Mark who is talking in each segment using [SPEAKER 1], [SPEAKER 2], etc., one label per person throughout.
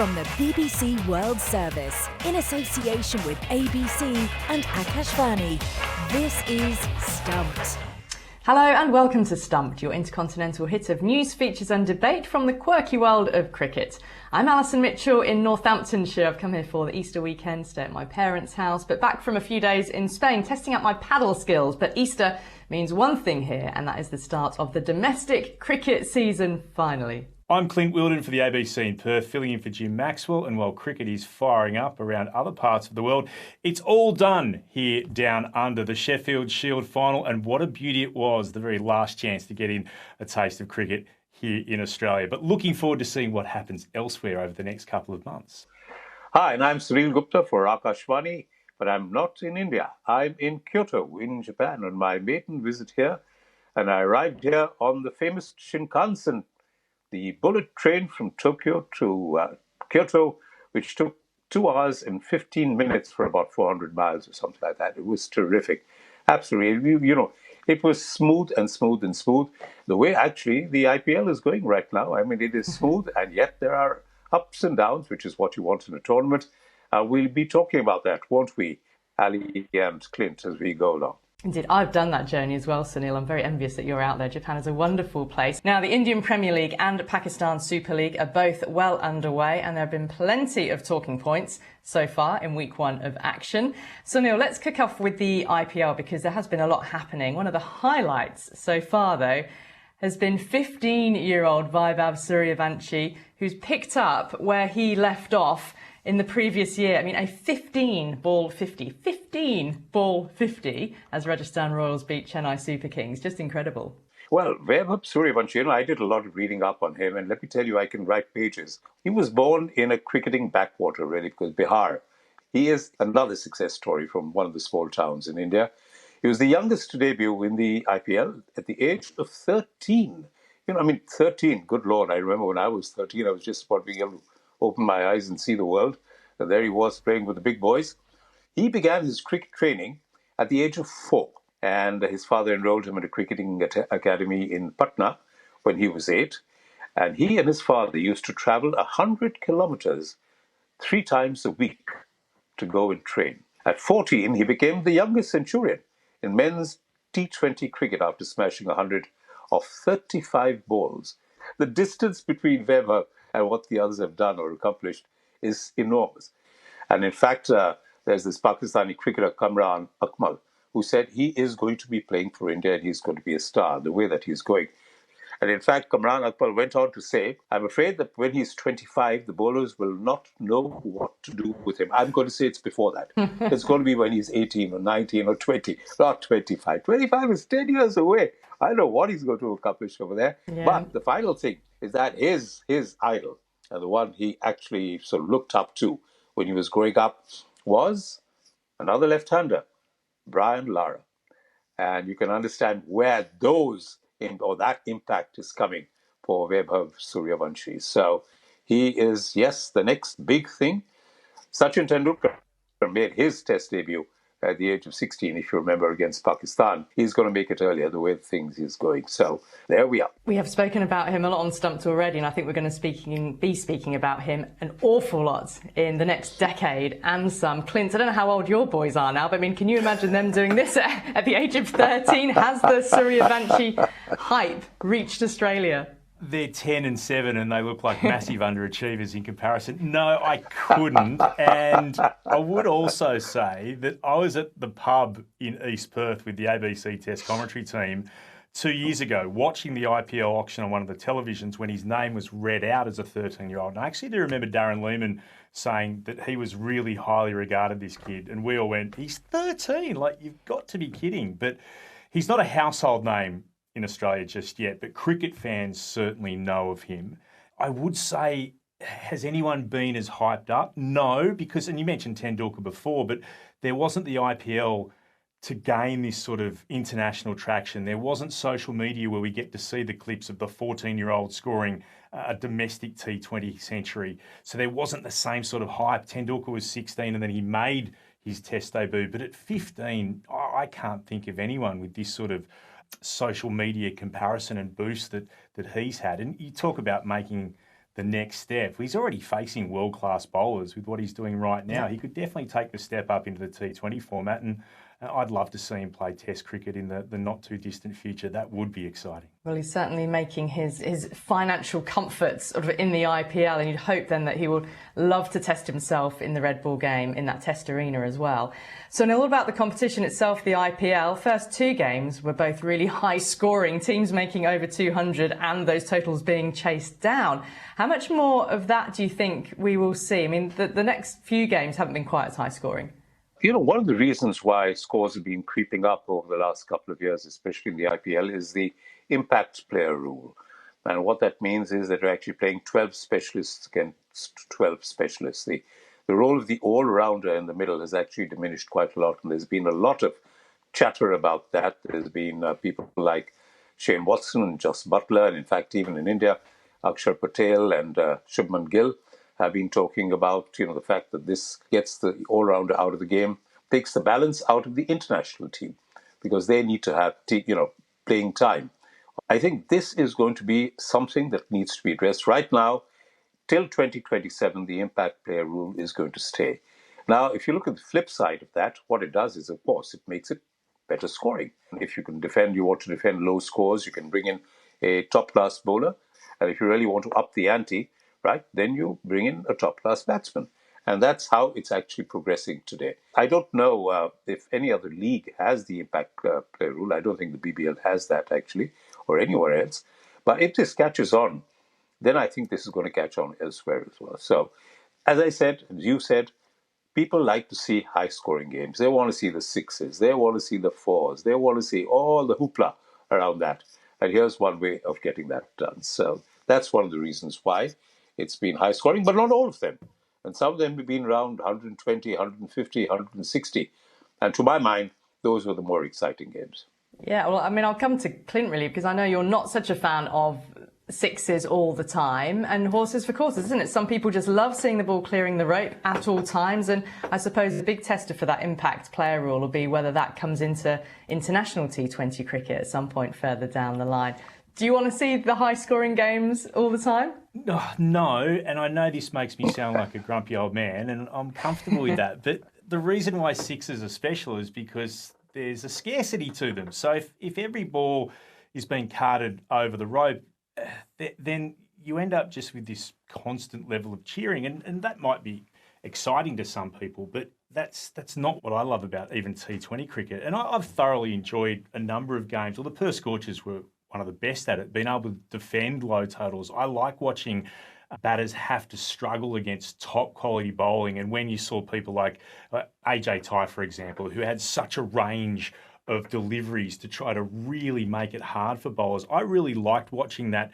[SPEAKER 1] From the BBC World Service, in association with ABC and Akashvani, this is Stumped.
[SPEAKER 2] Hello and welcome to Stumped, your intercontinental hit of news, features and debate from the quirky world of cricket. I'm Alison Mitchell in Northamptonshire. I've come here for the Easter weekend, stay at my parents' house, but back from a few days in Spain, testing out my paddle skills. But Easter means one thing here, and that is the start of the domestic cricket season, finally.
[SPEAKER 3] I'm Clint Wheeldon for the ABC in Perth, filling in for Jim Maxwell, and while cricket is firing up around other parts of the world, it's all done here down under. The Sheffield Shield final, and what a beauty it was, the very last chance to get in a taste of cricket here in Australia. But looking forward to seeing what happens elsewhere over the next couple of months.
[SPEAKER 4] Hi, and I'm Sunil Gupta for Akashvani, but I'm not in India. I'm in Kyoto in Japan on my maiden visit here, and I arrived here on the famous Shinkansen, the bullet train from Tokyo to Kyoto, which took 2 hours and 15 minutes for about 400 miles or something like that. It was terrific. Absolutely. You know, it was smooth and smooth and smooth. The way actually the IPL is going right now. I mean, it is smooth, and yet there are ups and downs, which is what you want in a tournament. We'll be talking about that, won't we, Ali and Clint, as we go along.
[SPEAKER 2] Indeed, I've done that journey as well, Sunil. I'm very envious that you're out there. Japan is a wonderful place. Now, the Indian Premier League and Pakistan Super League are both well underway, and there have been plenty of talking points so far in week one of action. Sunil, let's kick off with the IPL because there has been a lot happening. One of the highlights so far, though, has been 15-year-old Vaibhav Sooryavanshi, who's picked up where he left off in the previous year. I mean, a 15-ball 50, as Rajasthan Royals beat Chennai Super Kings. Just incredible.
[SPEAKER 4] Well, Vaibhav Sooryavanshi, I did a lot of reading up on him, and let me tell you, I can write pages. He was born in a cricketing backwater, really, because Bihar. He is another success story from one of the small towns in India. He was the youngest to debut in the IPL at the age of 13. 13, good Lord. I remember when I was 13, I was just about being able to open my eyes and see the world. And there he was playing with the big boys. He began his cricket training at the age of 4. And his father enrolled him in a cricketing academy in Patna when he was 8. And he and his father used to travel 100 kilometers 3 times a week to go and train. At 14, he became the youngest centurion in men's T20 cricket after smashing 100 of 35 balls. The distance between Vaibhav and what the others have done or accomplished is enormous. And in fact, there's this Pakistani cricketer, Kamran Akmal, who said he is going to be playing for India and he's going to be a star, the way that he's going. And in fact, Kamran Akmal went on to say, I'm afraid that when he's 25, the bowlers will not know what to do with him. I'm going to say it's before that. It's going to be when he's 18 or 19 or 20, not 25. 25 is 10 years away. I don't know what he's going to accomplish over there. Yeah. But the final thing is that his idol, and the one he actually sort of looked up to when he was growing up, was another left-hander, Brian Lara. And you can understand where that impact is coming for Vaibhav Sooryavanshi. So he is, yes, the next big thing. Sachin Tendulkar made his test debut at the age of 16, if you remember, against Pakistan. He's going to make it earlier, the way things is going. So there we are.
[SPEAKER 2] We have spoken about him a lot on Stumped already, and I think we're going to be speaking about him an awful lot in the next decade and some. Clint, I don't know how old your boys are now, but I mean, can you imagine them doing this at the age of 13? Has the Sooryavanshi hype reached Australia?
[SPEAKER 3] They're 10 and 7 and they look like massive underachievers in comparison. No, I couldn't. And I would also say that I was at the pub in East Perth with the ABC Test commentary team 2 years ago, watching the IPL auction on one of the televisions when his name was read out as a 13-year-old. And I actually do remember Darren Lehman saying that he was really highly regarded, this kid. And we all went, he's 13, like, you've got to be kidding. But he's not a household name in Australia just yet, but cricket fans certainly know of him. I would say, has anyone been as hyped up? No, because, and you mentioned Tendulkar before, but there wasn't the IPL to gain this sort of international traction. There wasn't social media where we get to see the clips of the 14-year-old scoring a domestic T20 century. So there wasn't the same sort of hype. Tendulkar was 16 and then he made his test debut. But at 15, I can't think of anyone with this sort of social media comparison and boost that he's had. And you talk about making the next step. He's already facing world-class bowlers with what he's doing right now. He could definitely take the step up into the T20 format, and I'd love to see him play Test cricket in the not-too-distant future. That would be exciting.
[SPEAKER 2] Well, he's certainly making his financial comforts sort of in the IPL, and you'd hope then that he will love to test himself in the red ball game in that Test arena as well. So now all about the competition itself, the IPL. First two games were both really high-scoring, teams making over 200 and those totals being chased down. How much more of that do you think we will see? I mean, the next few games haven't been quite as high-scoring.
[SPEAKER 4] You know, one of the reasons why scores have been creeping up over the last couple of years, especially in the IPL, is the impact player rule. And what that means is that you're actually playing 12 specialists against 12 specialists. The role of the all-rounder in the middle has actually diminished quite a lot, and there's been a lot of chatter about that. There's been people like Shane Watson and Jos Buttler, and in fact, even in India, Akshar Patel and Shubman Gill have been talking about, the fact that this gets the all-rounder out of the game, takes the balance out of the international team, because they need to have, playing time. I think this is going to be something that needs to be addressed right now. Till 2027, the impact player rule is going to stay. Now, if you look at the flip side of that, what it does is, of course, it makes it better scoring. If you want to defend low scores, you can bring in a top-class bowler. And if you really want to up the ante, right, then you bring in a top-class batsman. And that's how it's actually progressing today. I don't know if any other league has the impact player rule. I don't think the BBL has that, actually, or anywhere else. But if this catches on, then I think this is going to catch on elsewhere as well. So, as I said, as you said, people like to see high-scoring games. They want to see the sixes. They want to see the fours. They want to see all the hoopla around that. And here's one way of getting that done. So that's one of the reasons why it's been high-scoring, but not all of them. And some of them have been around 120, 150, 160. And to my mind, those were the more exciting games.
[SPEAKER 2] Yeah, well, I mean, I'll come to Clint, really, because I know you're not such a fan of sixes all the time and horses for courses, isn't it? Some people just love seeing the ball clearing the rope at all times, and I suppose the big tester for that impact player rule will be whether that comes into international T20 cricket at some point further down the line. Do you want to see the high-scoring games all the time?
[SPEAKER 3] No, and I know this makes me sound like a grumpy old man, and I'm comfortable with that, but the reason why sixes are special is because there's a scarcity to them. So if every ball is being carted over the rope, then you end up just with this constant level of cheering, and that might be exciting to some people, but that's not what I love about even T20 cricket. And I've thoroughly enjoyed a number of games. Well, the Perth Scorchers were one of the best at it, being able to defend low totals. I like watching batters have to struggle against top quality bowling, and when you saw people like AJ Tye, for example, who had such a range of deliveries to try to really make it hard for bowlers. I really liked watching that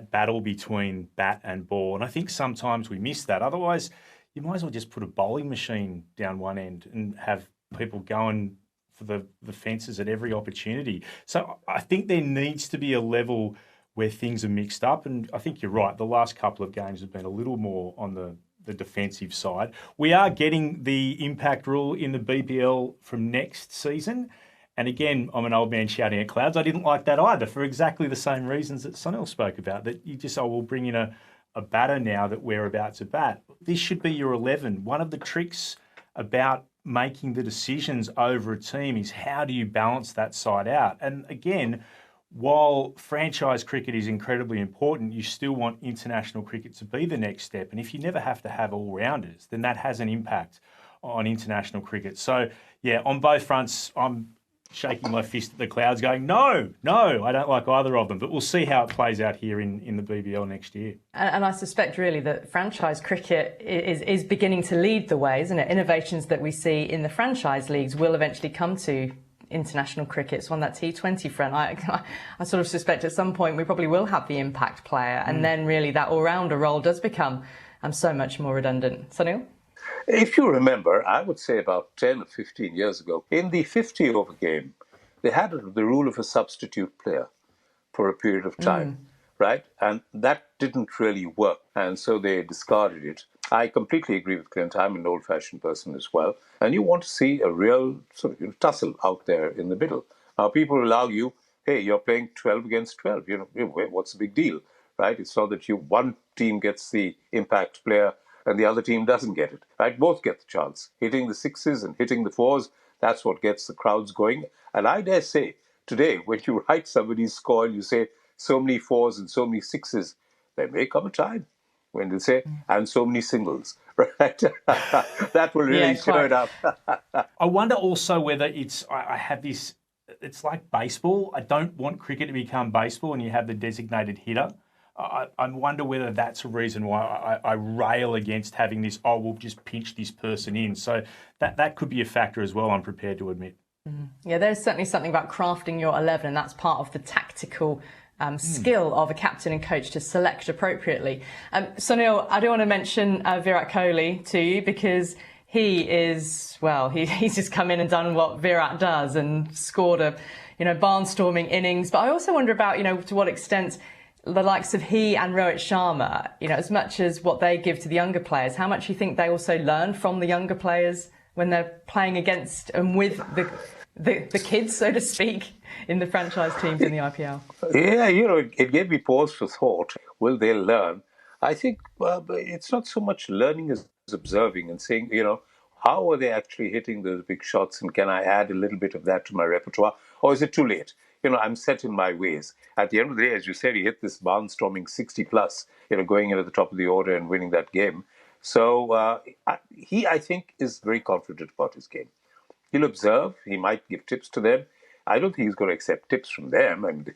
[SPEAKER 3] battle between bat and ball, and I think sometimes we miss that. Otherwise, you might as well just put a bowling machine down one end and have people going for the fences at every opportunity. So I think there needs to be a level where things are mixed up, and I think you're right. The last couple of games have been a little more on the defensive side. We are getting the impact rule in the BBL from next season. And again, I'm an old man shouting at clouds. I didn't like that either for exactly the same reasons that Sunil spoke about, that you just, we'll bring in a batter now that we're about to bat. This should be your 11. One of the tricks about making the decisions over a team is how do you balance that side out? And again, while franchise cricket is incredibly important, you still want international cricket to be the next step. And if you never have to have all-rounders, then that has an impact on international cricket. So, yeah, on both fronts, I'm shaking my fist at the clouds going, no, I don't like either of them. But we'll see how it plays out here in the BBL next year.
[SPEAKER 2] And I suspect really that franchise cricket is beginning to lead the way, isn't it? Innovations that we see in the franchise leagues will eventually come to international cricket. So on that T20 front, I sort of suspect at some point we probably will have the impact player, and then really that all-rounder role does become so much more redundant. Sunil?
[SPEAKER 4] If you remember, I would say about 10 or 15 years ago, in the 50-over game, they had the rule of a substitute player for a period of time, right? And that didn't really work, and so they discarded it. I completely agree with Clint. I'm an old-fashioned person as well. And you want to see a real sort of tussle out there in the middle. Now, people will argue, hey, you're playing 12 against 12. What's the big deal, right? It's not that one team gets the impact player and the other team doesn't get it, right? Both get the chance. Hitting the sixes and hitting the fours, that's what gets the crowds going. And I dare say, today, when you write somebody's score and you say so many fours and so many sixes, there may come a time when they say, and so many singles, right? That will really show it up.
[SPEAKER 3] I wonder also whether I have this, it's like baseball. I don't want cricket to become baseball and you have the designated hitter. I wonder whether that's a reason why I rail against having this, we'll just pinch this person in. So that could be a factor as well, I'm prepared to admit.
[SPEAKER 2] Yeah, there's certainly something about crafting your 11, and that's part of the tactical skill of a captain and coach to select appropriately. Sunil, I do want to mention Virat Kohli to you because he is, well, he's just come in and done what Virat does and scored a, barnstorming innings. But I also wonder about, to what extent the likes of he and Rohit Sharma, as much as what they give to the younger players, how much you think they also learn from the younger players when they're playing against and with the kids, so to speak, in the franchise teams in the IPL?
[SPEAKER 4] Yeah, it gave me pause for thought. Will they learn? I think it's not so much learning as observing and saying, how are they actually hitting those big shots and can I add a little bit of that to my repertoire? Or is it too late? I'm set in my ways. At the end of the day, as you said, he hit this barnstorming 60 plus, going in at the top of the order and winning that game. So I think, is very confident about his game. He'll observe. He might give tips to them. I don't think he's going to accept tips from them, and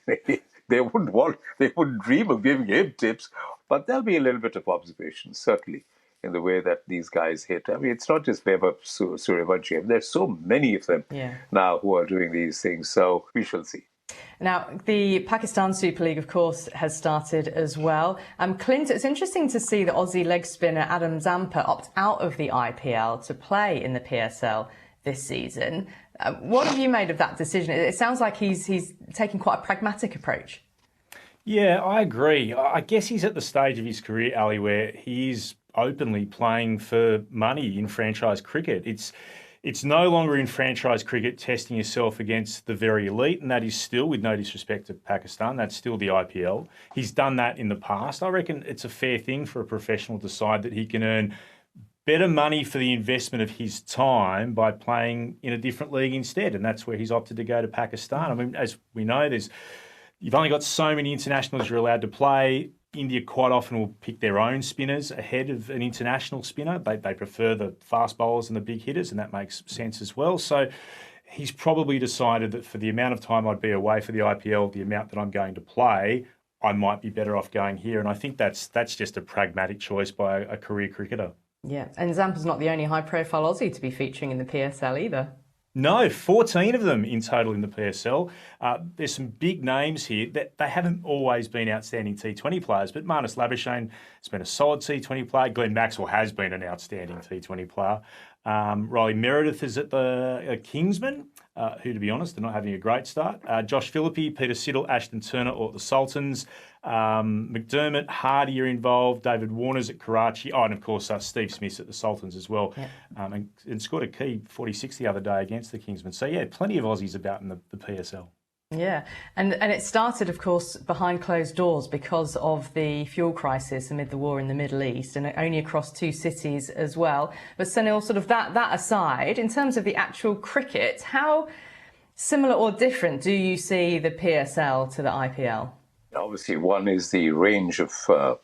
[SPEAKER 4] they wouldn't dream of giving him tips. But there'll be a little bit of observation, certainly, in the way that these guys hit. I mean, it's not just Vaibhav Sooryavanshi. There's so many of them now who are doing these things. So we shall see.
[SPEAKER 2] Now, the Pakistan Super League, of course, has started as well. Clint, it's interesting to see that Aussie leg spinner Adam Zampa opt out of the IPL to play in the PSL this season. What have you made of that decision? It sounds like he's taking quite a pragmatic approach.
[SPEAKER 3] Yeah, I agree. I guess he's at the stage of his career, Ali, where he's openly playing for money in franchise cricket. It's no longer in franchise cricket testing yourself against the very elite, and that is still, with no disrespect to Pakistan, that's still the IPL. He's done that in the past. I reckon it's a fair thing for a professional to decide that he can earn better money for the investment of his time by playing in a different league instead, and that's where he's opted to go to Pakistan. I mean, as we know, you've only got so many internationals you're allowed to play. India quite often will pick their own spinners ahead of an international spinner. They prefer the fast bowlers and the big hitters, and that makes sense as well. So he's probably decided that for the amount of time I'd be away for the IPL, the amount that I'm going to play, I might be better off going here. And I think that's just a pragmatic choice by a career cricketer.
[SPEAKER 2] Yeah, and Zampa's not the only high-profile Aussie to be featuring in the PSL either.
[SPEAKER 3] No, 14 of them in total in the PSL. There's some big names here that they haven't always been outstanding T20 players, but Marnus Labuschagne has been a solid T20 player. Glenn Maxwell has been an outstanding T20 player. Riley Meredith is at the Kingsmen, who, to be honest, are not having a great start. Josh Phillippe, Peter Siddle, Ashton Turner or at the Sultans. McDermott, Hardy are involved. David Warner's at Karachi. Oh, and of course, Steve Smith's at the Sultans as well. Yeah. And scored a key 46 the other day against the Kingsmen. So, yeah, plenty of Aussies about in the PSL. Yeah,
[SPEAKER 2] and it started, of course, behind closed doors because of the fuel crisis amid the war in the Middle East, and only across two cities as well. But Sunil, sort of that aside, in terms of the actual cricket, how similar or different do you see the PSL to the IPL?
[SPEAKER 4] Obviously, one is the range of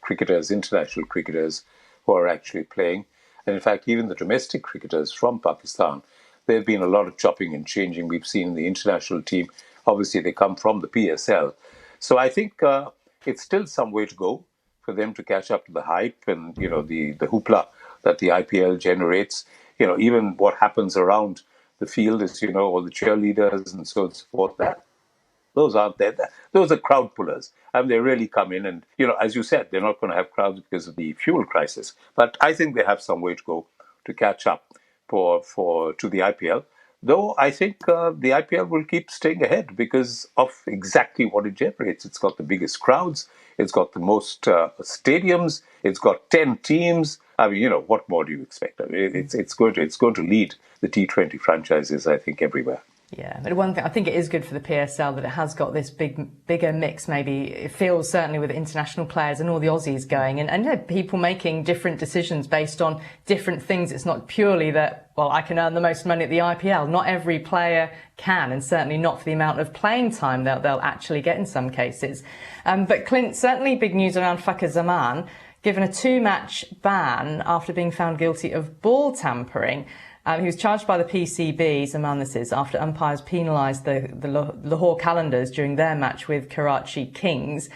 [SPEAKER 4] cricketers, international cricketers, who are actually playing. And in fact, even the domestic cricketers from Pakistan, there have been a lot of chopping and changing. We've seen the international team. Obviously, they come from the PSL. So I think it's still some way to go for them to catch up to the hype and, the hoopla that the IPL generates. Even what happens around the field is, all the cheerleaders and so forth. Those aren't there. Those are crowd pullers. And they really come in and, as you said, they're not going to have crowds because of the fuel crisis. But I think they have some way to go to catch up to the IPL. Though I think the IPL will keep staying ahead because of exactly what it generates. It's got the biggest crowds. It's got the most stadiums. It's got 10 teams. I mean, what more do you expect? I mean, it's going to lead the T20 franchises, I think, everywhere.
[SPEAKER 2] Yeah, but one thing, I think it is good for the PSL that it has got this bigger mix. Maybe it feels certainly with international players and all the Aussies going, and you know, people making different decisions based on different things. It's not purely that, well, I can earn the most money at the IPL. Not every player can, and certainly not for the amount of playing time they'll actually get in some cases. But Clint, certainly big news around Fakhar Zaman, given a 2-match ban after being found guilty of ball tampering. He was charged by the PCB, Zaman this is, after umpires penalised the Lahore Calendars during their match with Karachi Kings.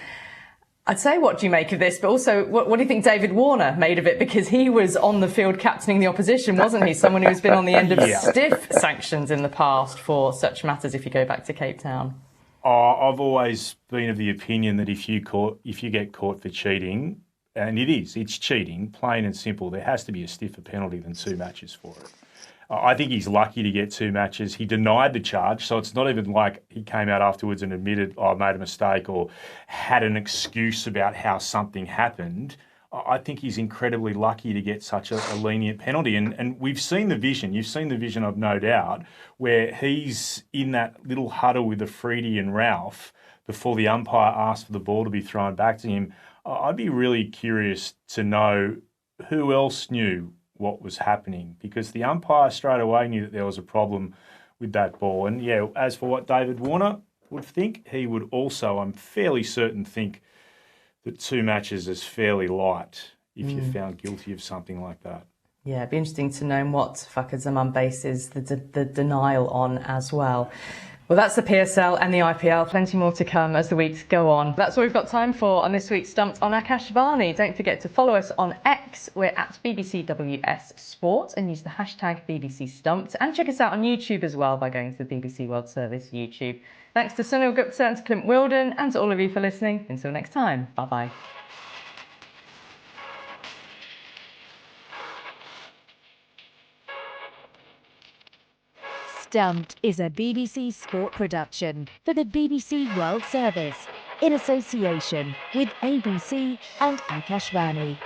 [SPEAKER 2] I'd say, what do you make of this? But also, what do you think David Warner made of it? Because he was on the field captaining the opposition, wasn't he? Someone who's been on the end of stiff sanctions in the past for such matters, if you go back to Cape Town.
[SPEAKER 3] I've always been of the opinion that if you get caught for cheating, and it's cheating, plain and simple, there has to be a stiffer penalty than 2 matches for it. I think he's lucky to get 2 matches. He denied the charge, so it's not even like he came out afterwards and admitted, I made a mistake, or had an excuse about how something happened. I think he's incredibly lucky to get such a lenient penalty. And we've seen the vision. You've seen the vision, I've no doubt, where he's in that little huddle with Afridi and Ralph before the umpire asked for the ball to be thrown back to him. I'd be really curious to know who else knew what was happening, because the umpire straight away knew that there was a problem with that ball. And yeah, as for what David Warner would think, he would also, I'm fairly certain, think that 2 matches is fairly light if you're found guilty of something like that.
[SPEAKER 2] Yeah, it'd be interesting to know what Fakhar Zaman bases the denial on as well. Well, that's the PSL and the IPL. Plenty more to come as the weeks go on. That's all we've got time for on this week's Stumped on Akashvani. Don't forget to follow us on X. We're at BBCWS Sport and use the hashtag BBC Stumped. And check us out on YouTube as well by going to the BBC World Service YouTube. Thanks to Sunil Gupta and to Clint Wheeldon, and to all of you for listening. Until next time, bye-bye.
[SPEAKER 1] Stumped is a BBC Sport production for the BBC World Service in association with ABC and Akashvani.